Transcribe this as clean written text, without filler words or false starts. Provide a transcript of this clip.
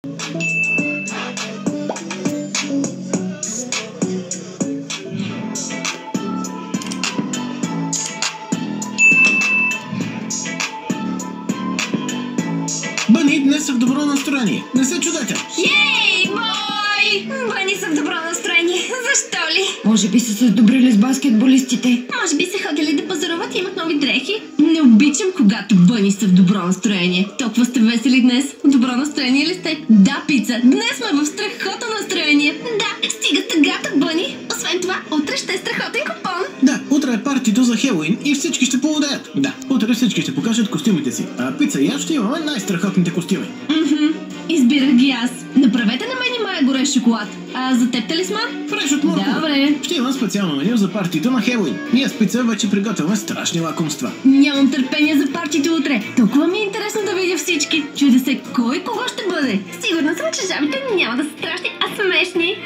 Бъни днес са в добро настроение. Не се чудете. Ей, бой! Бъни са в добро настроение. Защо ли? Може би са се сдобрили с баскетболистите. Може би са ходили да пазаруват и имат нови дрехи. Не обичам, когато Бъни са в добро настроение. Толкова сте весели днес. В добро настроение ли сте? Да, Пица. Днес сме в страхотно настроение. Да, стига тъгата, Бъни. Освен това, утре ще е страхотен купон. Да, утре е партито за Хелоуин и всички ще поудеят. Да, утре всички ще покажат костюмите си. А Пица и аз ще имаме най-страхотните костюми. Избирах ги аз. Направете на мен и Мая горещ шоколад. А за теб талисман? Фреш от моркова. Добре. Ще имам специално меню за партито на Хелоуин. Ние с Пица вече приготвяме страшни лакомства. Нямам търпение за партито утре. Толкова ми е интересно да видя всички. Чудя се кой кого ще бъде. Сигурна съм, че жабите няма да са страшни, а смешни.